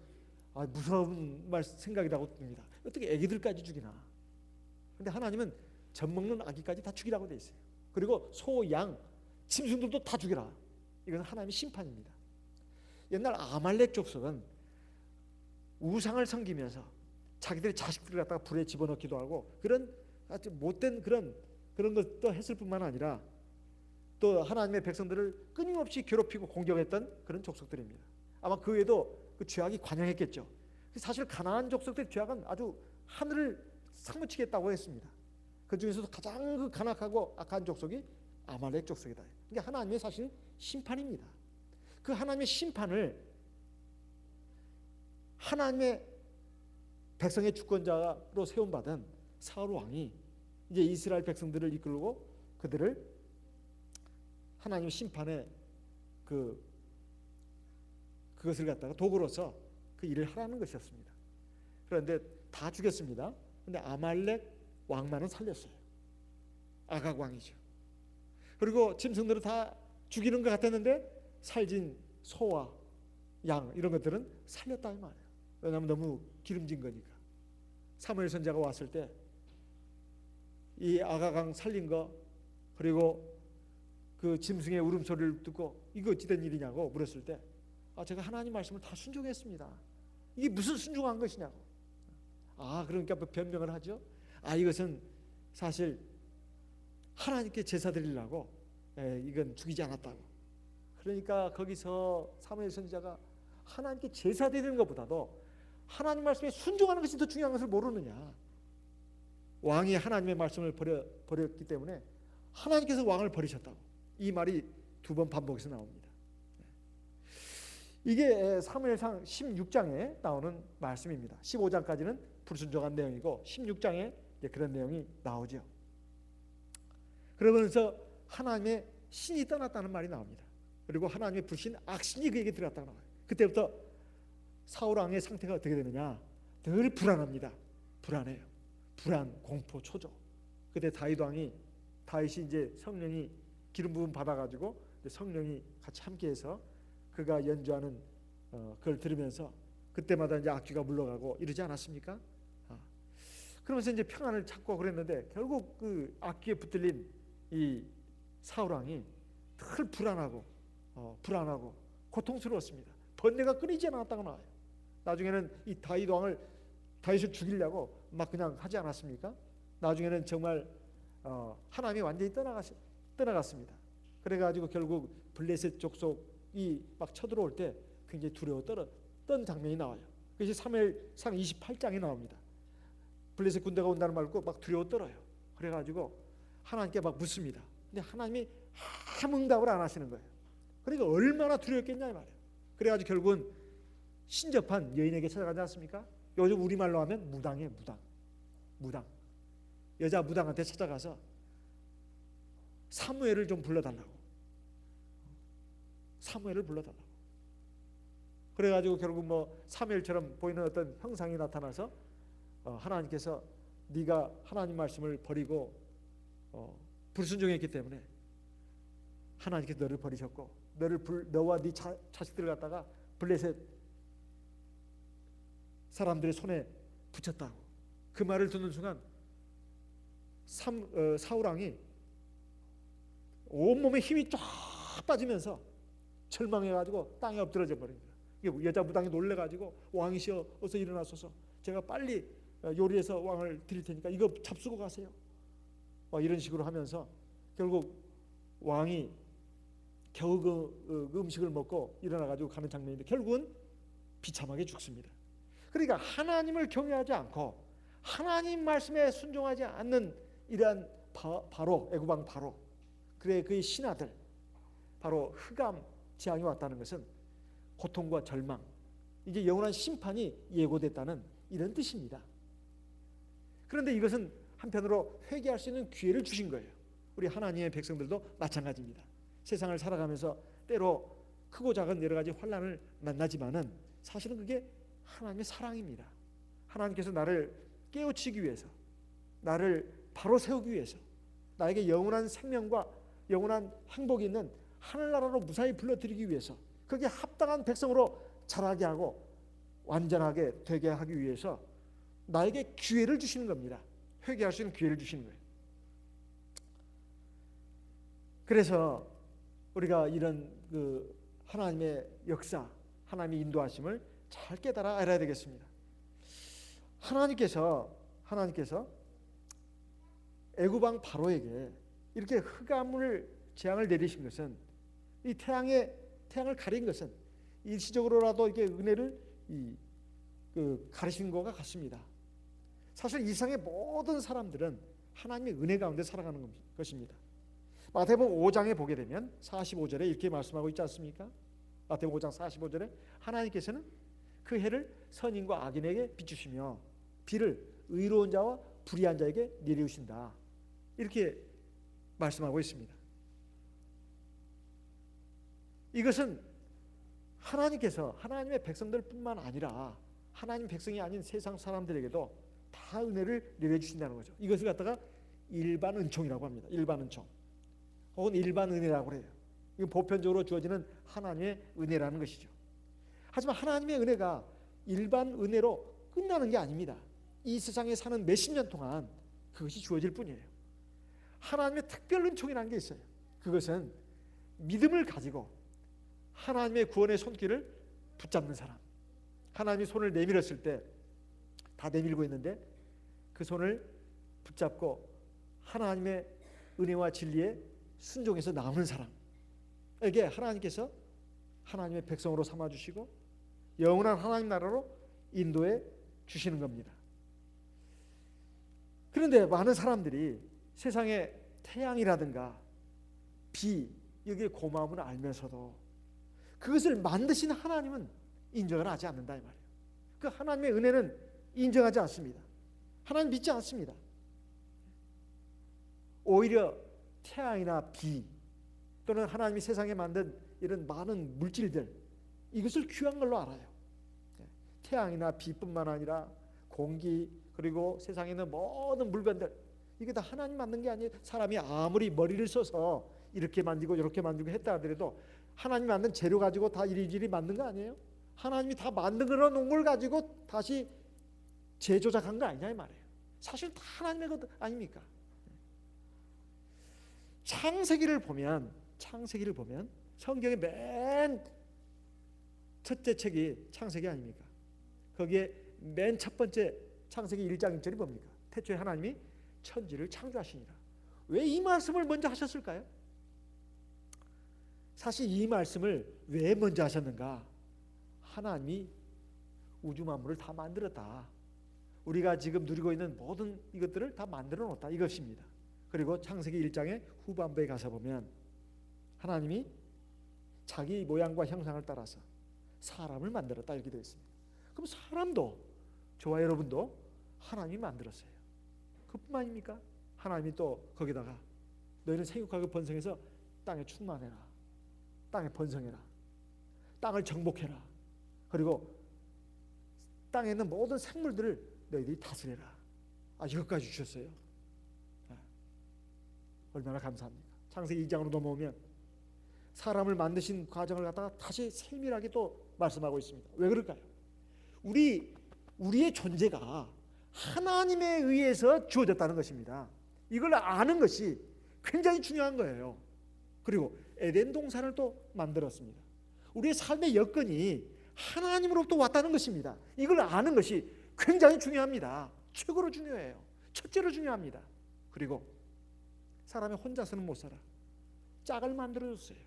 무서운 생각이라고 듭니다. 어떻게 애기들까지 죽이나? 근데 하나님은 젖먹는 아기까지 다 죽이라고 돼 있어요. 그리고 소, 양, 짐승들도 다 죽여라. 이건 하나님의 심판입니다. 옛날 아말렉 족속은 우상을 섬기면서 자기들의 자식들을 갖다가 불에 집어넣기도 하고 그런 아주 못된 그런 것도 했을 뿐만 아니라 또 하나님의 백성들을 끊임없이 괴롭히고 공격했던 그런 족속들입니다. 아마 그 외에도 그 죄악이 관영했겠죠. 사실 가나안 족속들의 죄악은 아주 하늘을 상무치겠다고 했습니다. 그 중에서도 가장 그 간악하고 악한 족속이 아말렉 족속이다. 이게 하나님의 사실 심판입니다. 그 하나님의 심판을 하나님의 백성의 주권자로 세움받은 사울 왕이 이제 이스라엘 백성들을 이끌고 그들을 하나님의 심판의 그것을 갖다가 도구로서 그 일을 하라는 것이었습니다. 그런데 다 죽였습니다. 그런데 아말렉 왕만은 살렸어요. 아각 왕이죠. 그리고 짐승들을 다 죽이는 것 같았는데 살진 소와 양 이런 것들은 살렸다 이 말이에요. 왜냐하면 너무 기름진 거니까. 사무엘 선지자가 왔을 때 이 아각 왕 살린 거 그리고 그 짐승의 울음소리를 듣고 이거 어찌된 일이냐고 물었을 때 제가 하나님 말씀을 다 순종했습니다. 이게 무슨 순종한 것이냐고. 그러니까 변명을 하죠. 이것은 사실 하나님께 제사 드리려고 이건 죽이지 않았다고. 그러니까 거기서 사무엘 선지자가 하나님께 제사 드리는 것보다도 하나님 말씀에 순종하는 것이 더 중요한 것을 모르느냐. 왕이 하나님의 말씀을 버렸기 때문에 하나님께서 왕을 버리셨다고. 이 말이 두 번 반복해서 나옵니다. 이게 사무엘상 16장에 나오는 말씀입니다. 15장까지는 불순종한 내용이고 16장에 그런 내용이 나오죠. 그러면서 하나님의 신이 떠났다는 말이 나옵니다. 그리고 하나님의 불신 악신이 그에게 들어갔다고 나와요. 그때부터 사울 왕의 상태가 어떻게 되느냐? 늘 불안합니다. 불안해요. 불안, 공포, 초조. 그때 다윗이 이제 성령이 기름 부음 받아가지고 성령이 같이 함께해서 그가 연주하는 그걸 들으면서 그때마다 이제 악귀가 물러가고 이러지 않았습니까? 그러면서 이제 평안을 찾고 그랬는데 결국 그 악귀에 붙들린 이 사울 왕이 늘 불안하고 고통스러웠습니다. 번뇌가 끊이지 않았다고 나와요. 나중에는 이 다윗을 죽이려고 막 그냥 하지 않았습니까? 나중에는 정말 하나님이 완전히 떠나갔습니다. 그래가지고 결국 블레셋 족속이 막 쳐들어올 때 굉장히 두려웠던 장면이 나와요. 그것이 사무엘상 28장에 나옵니다. 블레셋 군대가 온다는 말 듣고 막 두려워 떨어요. 그래가지고 하나님께 막 묻습니다. 근데 하나님이 아무 응답을 안 하시는 거예요. 그러니까 얼마나 두려웠겠냐 이 말이에요. 그래가지고 결국은 신접한 여인에게 찾아가지 않습니까? 요즘 우리말로 하면 무당이에요. 무당. 여자 무당한테 찾아가서 사무엘을 좀 불러달라고. 사무엘을 불러달라고. 그래가지고 결국 뭐 사무엘처럼 보이는 어떤 형상이 나타나서 하나님께서 네가 하나님 말씀을 버리고 불순종했기 때문에 하나님께서 너를 버리셨고 너와 네 자식들을 갖다가 블레셋 사람들의 손에 붙였다고. 그 말을 듣는 순간 사울 왕이 온몸에 힘이 쫙 빠지면서 절망해가지고 땅에 엎드러져 버린 거예요. 여자 무당이 놀래가지고 왕이시여 어서 일어나소서, 제가 빨리 요리해서 왕을 드릴 테니까 이거 잡수고 가세요. 이런 식으로 하면서 결국 왕이 겨우 그 음식을 먹고 일어나가지고 가는 장면인데 결국은 비참하게 죽습니다. 그러니까 하나님을 경외하지 않고 하나님 말씀에 순종하지 않는 이러한 바로 애굽왕 바로 그의 신하들 바로 흑암 재앙이 왔다는 것은 고통과 절망, 이제 영원한 심판이 예고됐다는 이런 뜻입니다. 그런데 이것은 한편으로 회개할 수 있는 기회를 주신 거예요. 우리 하나님의 백성들도 마찬가지입니다. 세상을 살아가면서 때로 크고 작은 여러 가지 환난을 만나지만은 사실은 그게 하나님의 사랑입니다. 하나님께서 나를 깨우치기 위해서, 나를 바로 세우기 위해서, 나에게 영원한 생명과 영원한 행복이 있는 하늘나라로 무사히 불러들이기 위해서, 거기에 합당한 백성으로 자라게 하고 완전하게 되게 하기 위해서 나에게 기회를 주시는 겁니다. 회개할 수 있는 기회를 주시는 거예요. 그래서 우리가 이런 그 하나님의 역사, 하나님의 인도하심을 잘 깨달아 알아야 되겠습니다. 하나님께서 애굽왕 바로에게 이렇게 흑암을 재앙을 내리신 것은, 이 태양을 가린 것은 일시적으로라도 이렇게 은혜를 가리신 것과 같습니다. 사실 이 세상의 모든 사람들은 하나님의 은혜 가운데 살아가는 것입니다. 마태복음 5장에 보게 되면 45절에 이렇게 말씀하고 있지 않습니까? 마태복음 5장 45절에 하나님께서는 그 해를 선인과 악인에게 비추시며 비를 의로운 자와 불의한 자에게 내리우신다, 이렇게 말씀하고 있습니다. 이것은 하나님께서 하나님의 백성들뿐만 아니라 하나님 백성이 아닌 세상 사람들에게도 다 은혜를 내려주신다는 거죠. 이것을 갖다가 일반 은총이라고 합니다. 일반 은총 혹은 일반 은혜라고 그래요. 이건 보편적으로 주어지는 하나님의 은혜라는 것이죠. 하지만 하나님의 은혜가 일반 은혜로 끝나는 게 아닙니다. 이 세상에 사는 몇십 년 동안 그것이 주어질 뿐이에요. 하나님의 특별 은총이라는 게 있어요. 그것은 믿음을 가지고 하나님의 구원의 손길을 붙잡는 사람, 하나님이 손을 내밀었을 때 다 내밀고 있는데 그 손을 붙잡고 하나님의 은혜와 진리에 순종해서 나오는 사람에게 하나님께서 하나님의 백성으로 삼아주시고 영원한 하나님 나라로 인도해 주시는 겁니다. 그런데 많은 사람들이 세상의 태양이라든가 비, 여기에 고마움을 알면서도 그것을 만드신 하나님은 인정을 하지 않는다 이 말이에요. 그 하나님의 은혜는 인정하지 않습니다. 하나님 믿지 않습니다. 오히려 태양이나 비 또는 하나님이 세상에 만든 이런 많은 물질들, 이것을 귀한 걸로 알아요. 태양이나 비뿐만 아니라 공기, 그리고 세상에 있는 모든 물건들, 이게 다 하나님 만든 게 아니에요. 사람이 아무리 머리를 써서 이렇게 만들고 이렇게 만들고 했다 하더라도 하나님 만든 재료 가지고 다 이리저리 만든 거 아니에요? 하나님이 다 만들어 놓은 걸 가지고 다시 재조작한 거 아니냐 이 말이에요. 사실 다 하나님의 것 아닙니까? 창세기를 보면 성경의 맨 첫째 책이 창세기 아닙니까? 거기에 맨 첫 번째 창세기 1장 1절이 뭡니까? 태초에 하나님이 천지를 창조하시니라. 왜 이 말씀을 먼저 하셨을까요? 사실 이 말씀을 왜 먼저 하셨는가? 하나님이 우주 만물을 다 만들었다. 우리가 지금 누리고 있는 모든 이것들을 다 만들어 놓았다 이것입니다. 그리고 창세기 1장의 후반부에 가서 보면 하나님이 자기 모양과 형상을 따라서 사람을 만들었다 이렇게 되어 있습니다. 그럼 사람도, 저와 여러분도 하나님이 만들었어요. 그뿐만입니까? 하나님이 또 거기다가 너희는 생육하고 번성해서 땅에 충만해라, 땅에 번성해라, 땅을 정복해라, 그리고 땅에 있는 모든 생물들을 너희들이 다스려라. 이것까지 주셨어요. 얼마나 감사합니까? 창세기 2장으로 넘어오면 사람을 만드신 과정을 갖다가 다시 세밀하게 또 말씀하고 있습니다. 왜 그럴까요? 우리의 존재가 하나님에 의해서 주어졌다는 것입니다. 이걸 아는 것이 굉장히 중요한 거예요. 그리고 에덴 동산을 또 만들었습니다. 우리의 삶의 여건이 하나님으로부터 왔다는 것입니다. 이걸 아는 것이 굉장히 중요합니다. 최고로 중요해요. 첫째로 중요합니다. 그리고 사람이 혼자서는 못 살아. 짝을 만들어줬어요.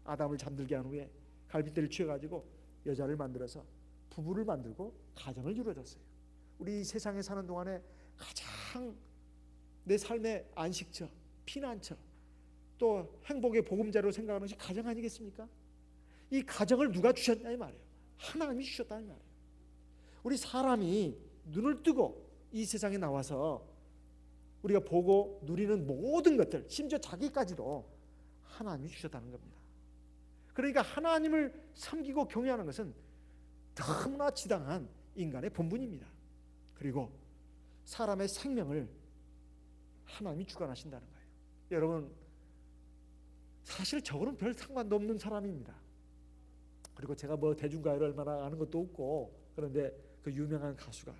아담을 잠들게 한 후에 갈빗대를 취해가지고 여자를 만들어서 부부를 만들고 가정을 이루어졌어요. 우리 세상에 사는 동안에 가장 내 삶의 안식처, 피난처, 또 행복의 보금자리로 생각하는 것이 가정 아니겠습니까? 이 가정을 누가 주셨냐 이 말이에요. 하나님이 주셨다는 말이에요. 우리 사람이 눈을 뜨고 이 세상에 나와서 우리가 보고 누리는 모든 것들, 심지어 자기까지도 하나님이 주셨다는 겁니다. 그러니까 하나님을 섬기고 경외하는 것은 너무나 지당한 인간의 본분입니다. 그리고 사람의 생명을 하나님이 주관하신다는 거예요. 여러분, 사실 저거는 별 상관도 없는 사람입니다. 그리고 제가 뭐 대중가요를 얼마나 아는 것도 없고, 그런데 그 유명한 가수가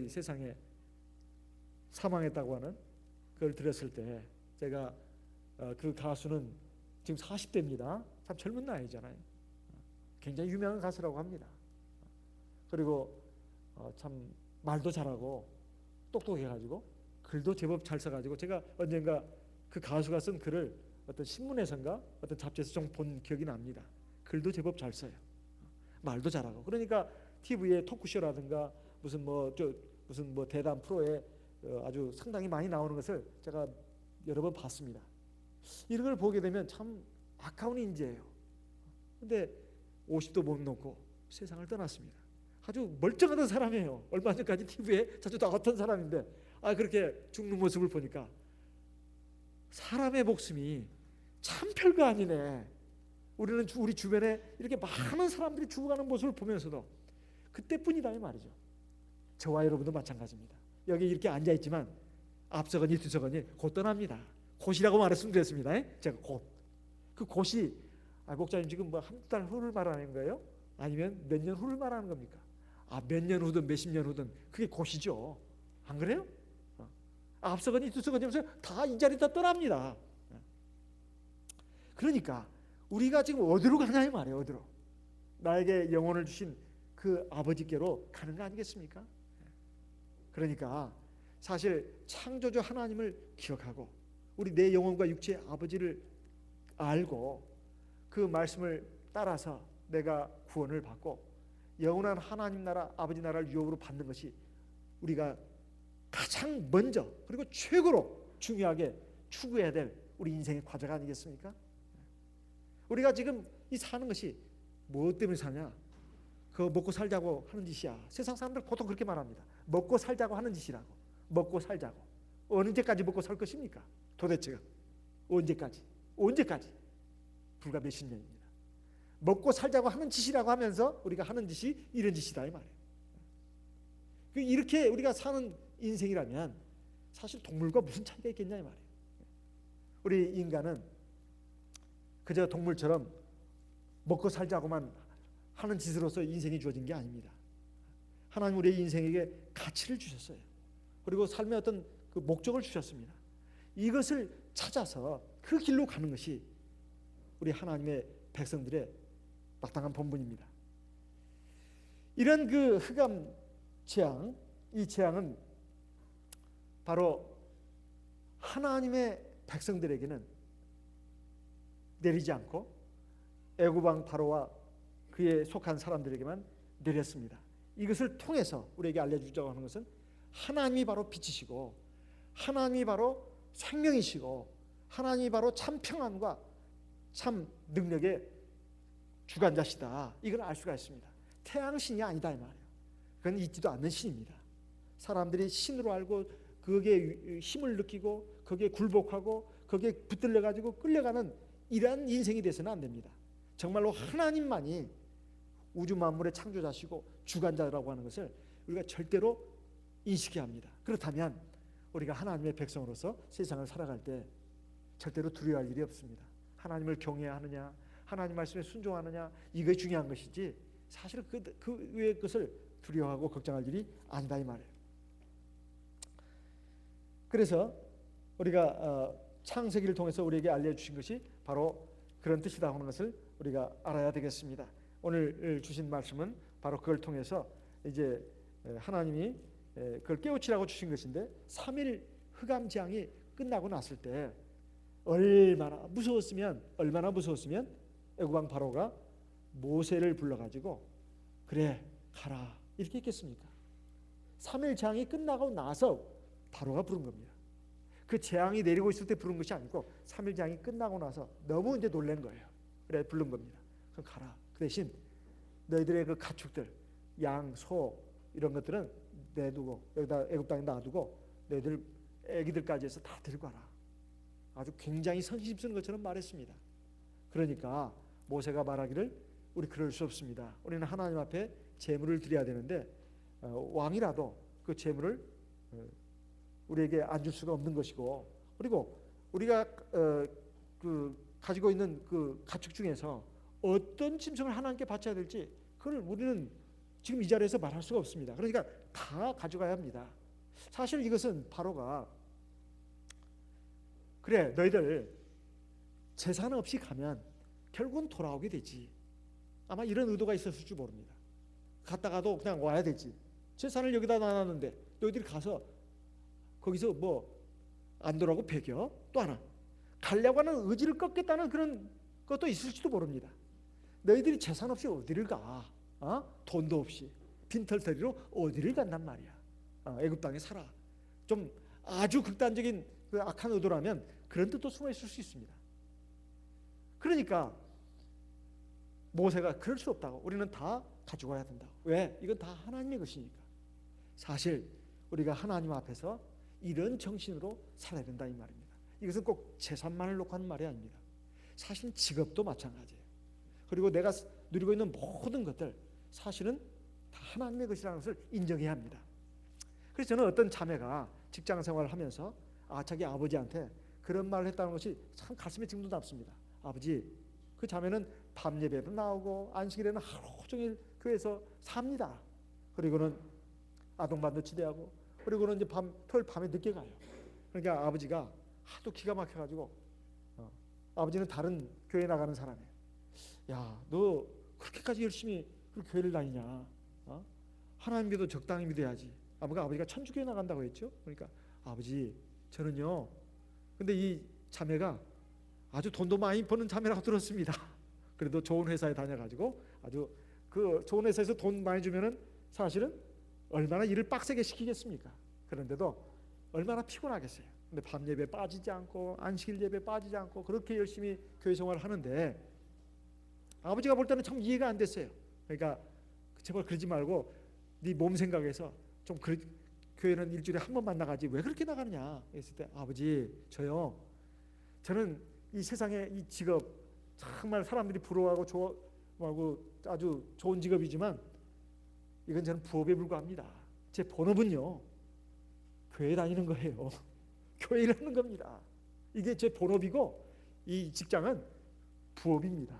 세상에 사망했다고 하는 그걸 들었을 때 제가 그 가수는 지금 40대입니다. 참 젊은 나이잖아요. 굉장히 유명한 가수라고 합니다. 그리고 참 말도 잘하고 똑똑해가지고 글도 제법 잘 써가지고 제가 언젠가 그 가수가 쓴 글을 어떤 신문에선가 어떤 잡지에서 좀 본 기억이 납니다. 글도 제법 잘 써요. 말도 잘하고. 그러니까 TV에 토크쇼라든가 무슨 뭐 대담 프로에 아주 상당히 많이 나오는 것을 제가 여러 번 봤습니다. 이런 걸 보게 되면 참 아까운 인재예요. 근데 50도 못 넘고 세상을 떠났습니다. 아주 멀쩡하던 사람이에요. 얼마 전까지 TV에 자주 나왔던 사람인데 그렇게 죽는 모습을 보니까 사람의 목숨이 참 별거 아니네. 우리는 우리 주변에 이렇게 많은 사람들이 죽어가는 모습을 보면서도 그때뿐이다 이 말이죠. 저와 여러분도 마찬가지입니다. 여기 이렇게 앉아있지만 앞서거니 뒤서거니 곧 떠납니다. 곧이라고 말씀드렸습니다. 제가 곧. 그 곧이 목사님 지금 뭐 한두 달 후를 말하는 거예요? 아니면 몇 년 후를 말하는 겁니까? 몇 년 후든 몇십 년 후든 그게 곧이죠. 안 그래요? 앞서거니 뒤서거니 하면서 다 이 자리 다 떠납니다. 그러니까 우리가 지금 어디로 가냐 이 말이에요. 어디로? 나에게 영혼을 주신 그 아버지께로 가는 거 아니겠습니까? 그러니까 사실 창조주 하나님을 기억하고 우리 내 영혼과 육체의 아버지를 알고 그 말씀을 따라서 내가 구원을 받고 영원한 하나님 나라 아버지 나라를 유업으로 받는 것이 우리가 가장 먼저 그리고 최고로 중요하게 추구해야 될 우리 인생의 과제가 아니겠습니까? 우리가 지금 이 사는 것이 무엇 때문에 사냐? 그거 먹고 살자고 하는 짓이야. 세상 사람들 보통 그렇게 말합니다. 먹고 살자고 하는 짓이라고. 먹고 살자고. 언제까지 먹고 살 것입니까? 도대체가 언제까지? 불과 몇십 년입니다. 먹고 살자고 하는 짓이라고 하면서 우리가 하는 짓이 이런 짓이다 이 말이에요. 이렇게 우리가 사는 인생이라면 사실 동물과 무슨 차이가 있겠냐 이 말이에요. 우리 인간은 그저 동물처럼 먹고 살자고만 하는 짓으로서 인생이 주어진 게 아닙니다. 하나님 우리의 인생에게 가치를 주셨어요. 그리고 삶의 어떤 그 목적을 주셨습니다. 이것을 찾아서 그 길로 가는 것이 우리 하나님의 백성들의 마땅한 본분입니다. 이런 그 흑암 재앙, 이 재앙은 바로 하나님의 백성들에게는 내리지 않고 애굽 왕 바로와 그에 속한 사람들에게만 내렸습니다. 이것을 통해서 우리에게 알려주자고 하는 것은 하나님이 바로 빛이시고 하나님이 바로 생명이시고 하나님이 바로 참 평안과 참 능력의 주관자시다. 이걸 알 수가 있습니다. 태양신이 아니다 이 말이에요. 그건 있지도 않는 신입니다. 사람들이 신으로 알고 그게 힘을 느끼고 거기에 굴복하고 거기에 붙들려 가지고 끌려가는 이러한 인생이 돼서는 안 됩니다. 정말로 하나님만이 우주 만물의 창조자시고 주관자라고 하는 것을 우리가 절대로 인식해야 합니다. 그렇다면 우리가 하나님의 백성으로서 세상을 살아갈 때 절대로 두려워할 일이 없습니다. 하나님을 경외해야 하느냐, 하나님 말씀에 순종하느냐, 이게 중요한 것이지 사실 그 외의 것을 두려워하고 걱정할 일이 아니다 이 말이에요. 그래서 우리가 창세기를 통해서 우리에게 알려주신 것이 바로 그런 뜻이다 하는 것을 우리가 알아야 되겠습니다. 오늘 주신 말씀은 바로 그걸 통해서 이제 하나님이 그걸 깨우치라고 주신 것인데 3일 흑암재앙이 끝나고 났을 때 얼마나 무서웠으면 애굽 왕 바로가 모세를 불러가지고 그래 가라 이렇게 했겠습니까? 3일 재앙이 끝나고 나서 바로가 부른 겁니다. 그 재앙이 내리고 있을 때 부른 것이 아니고 3일 재앙이 끝나고 나서 너무 이제 놀란 거예요. 그래 부른 겁니다. 그럼 가라. 그 대신 너희들의 그 가축들 양, 소 이런 것들은 내두고 여기다 애굽 땅에 놔두고 너희들 애기들까지 해서 다 데리고 와라. 아주 굉장히 선심 쓰는 것처럼 말했습니다. 그러니까 모세가 말하기를 우리 그럴 수 없습니다. 우리는 하나님 앞에 제물을 드려야 되는데 왕이라도 그 제물을 우리에게 안 줄 수가 없는 것이고 그리고 우리가 그 가지고 있는 그 가축 중에서 어떤 짐승을 하나님께 바쳐야 될지 그걸 우리는 지금 이 자리에서 말할 수가 없습니다. 그러니까 다 가져가야 합니다. 사실 이것은 바로가 그래 너희들 재산 없이 가면 결국은 돌아오게 되지. 아마 이런 의도가 있었을지 모릅니다. 갔다가도 그냥 와야 되지. 재산을 여기다 놔놨는데 너희들이 가서 거기서 뭐 안 돌아오고 배겨? 또 하나 가려고 하는 의지를 꺾겠다는 그런 것도 있을지도 모릅니다. 너희들이 재산 없이 어디를 가? 돈도 없이 빈털터리로 어디를 간단 말이야. 애굽 땅에 살아. 좀 아주 극단적인 그 악한 의도라면 그런 뜻도 숨어 있을 수 있습니다. 그러니까 모세가 그럴 수 없다고 우리는 다 가지고 와야 된다고. 왜? 이건 다 하나님의 것이니까. 사실 우리가 하나님 앞에서 이런 정신으로 살아야 된다 이 말입니다. 이것은 꼭 재산만을 놓고 하는 말이 아닙니다. 사실 직업도 마찬가지예요. 그리고 내가 누리고 있는 모든 것들 사실은 다 하나님의 것이라는 것을 인정해야 합니다. 그래서 저는 어떤 자매가 직장 생활을 하면서 자기 아버지한테 그런 말을 했다는 것이 참 가슴에 지금도 남습니다. 아버지, 그 자매는 밤 예배도 나오고 안식일에는 하루 종일 교회에서 삽니다. 그리고는 아동반도 치대하고 그리고는 이제 토요일 밤에 늦게 가요. 그러니까 아버지가 하도 기가 막혀가지고 아버지는 다른 교회 나가는 사람이에요. 야, 너 그렇게까지 열심히 교회를 다니냐? 하나님 믿어 적당히 믿어야지. 아버지가 천주교회 나간다고 했죠. 그러니까 아버지, 저는요. 근데 이 자매가 아주 돈도 많이 버는 자매라고 들었습니다. 그래도 좋은 회사에 다녀가지고 아주 그 좋은 회사에서 돈 많이 주면은 사실은 얼마나 일을 빡세게 시키겠습니까? 그런데도 얼마나 피곤하겠어요. 근데 밤 예배 빠지지 않고 안식일 예배 빠지지 않고 그렇게 열심히 교회 생활을 하는데 아버지가 볼 때는 참 이해가 안 됐어요. 그러니까 제발 그러지 말고 네 몸 생각해서 좀 교회는 일주일에 한 번만 나가지 왜 그렇게 나가느냐 했을 때 아버지 저는 이 세상에 이 직업 정말 사람들이 부러워하고 좋아하고 아주 좋은 직업이지만 이건 저는 부업에 불과합니다. 제 본업은요 교회 다니는 거예요. 교회 일하는 겁니다. 이게 제 본업이고 이 직장은 부업입니다.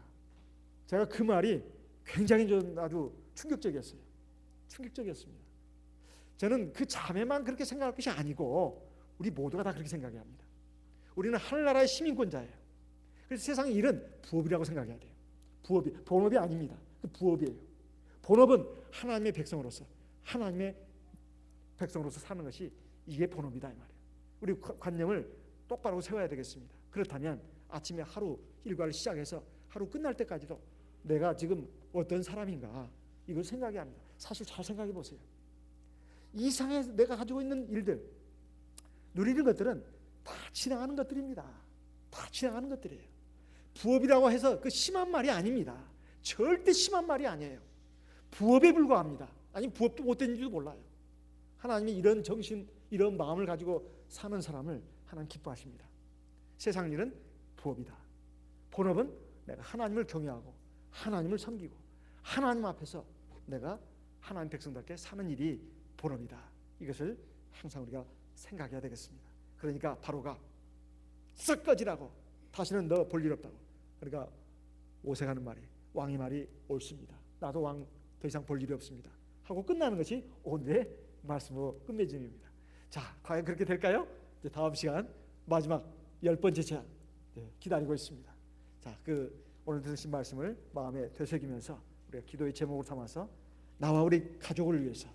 제가 그 말이 굉장히 좀 아주 충격적이었습니다. 저는 그 자매만 그렇게 생각할 것이 아니고 우리 모두가 다 그렇게 생각해야 합니다. 우리는 하늘나라의 시민권자예요. 그래서 세상의 일은 부업이라고 생각해야 돼요. 본업이 아닙니다. 그 부업이에요. 본업은 하나님의 백성으로서 사는 것이 이게 본업이다 이 말이에요. 우리 관념을 똑바로 세워야 되겠습니다. 그렇다면 아침에 하루 일과를 시작해서 하루 끝날 때까지도 내가 지금 어떤 사람인가 이걸 생각해야 합니다. 사실 잘 생각해 보세요. 이 세상에 내가 가지고 있는 일들 누리는 것들은 다 지나가는 것들입니다. 다 지나가는 것들이에요. 부업이라고 해서 그 심한 말이 아닙니다. 절대 심한 말이 아니에요. 부업에 불과합니다. 아니 부업도 못된 줄도 몰라요. 하나님이 이런 정신 이런 마음을 가지고 사는 사람을 하나님 기뻐하십니다. 세상 일은 부업이다. 본업은 내가 하나님을 경외하고 하나님을 섬기고 하나님 앞에서 내가 하나님 백성답게 사는 일이 본업이다. 이것을 항상 우리가 생각해야 되겠습니다. 그러니까 바로가 썩 꺼지라고, 다시는 너 볼 일 없다고. 그러니까 오색하는 말이, 왕의 말이 옳습니다. 나도 왕 더 이상 볼 일이 없습니다 하고 끝나는 것이 오늘의 말씀으로 끝맺음입니다. 자, 과연 그렇게 될까요? 이제 다음 시간 마지막 10번째 제안 기다리고 있습니다. 자, 오늘 들으신 말씀을 마음에 되새기면서 우리가 기도의 제목으로 삼아서 나와 우리 가족을 위해서,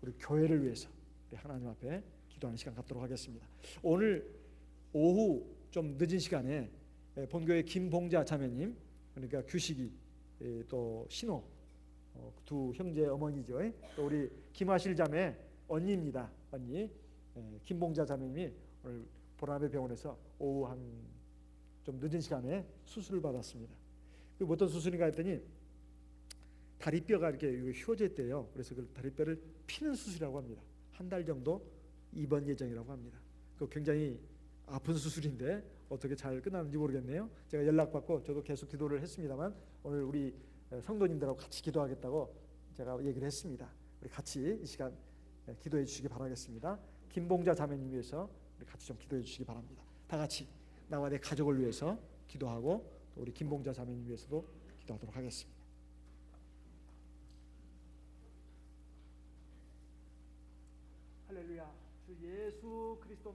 우리 교회를 위해서 우리 하나님 앞에 기도하는 시간 갖도록 하겠습니다. 오늘 오후 좀 늦은 시간에 본교회 김봉자 자매님, 그러니까 규식이 또 신호 두 형제 어머니죠. 또 우리 김하실 자매 언니입니다. 언니 김봉자 자매님이 오늘 보라매 병원에서 오후 한 좀 늦은 시간에 수술을 받았습니다. 그 어떤 수술인가 했더니 다리뼈가 이렇게 휘어져 있대요. 그래서 그 다리뼈를 피는 수술이라고 합니다. 한 달 정도 입원 예정이라고 합니다. 그 굉장히 아픈 수술인데 어떻게 잘 끝나는지 모르겠네요. 제가 연락받고 저도 계속 기도를 했습니다만 오늘 우리 성도님들하고 같이 기도하겠다고 제가 얘기를 했습니다. 우리 같이 이 시간 기도해 주시기 바라겠습니다. 김봉자 자매님 위해서 우리 같이 좀 기도해 주시기 바랍니다. 다 같이 나와 내 가족을 위해서 기도하고 또 우리 김봉자 자매님 위해서도 기도하도록 하겠습니다. 할렐루야. 주 예수 그리스도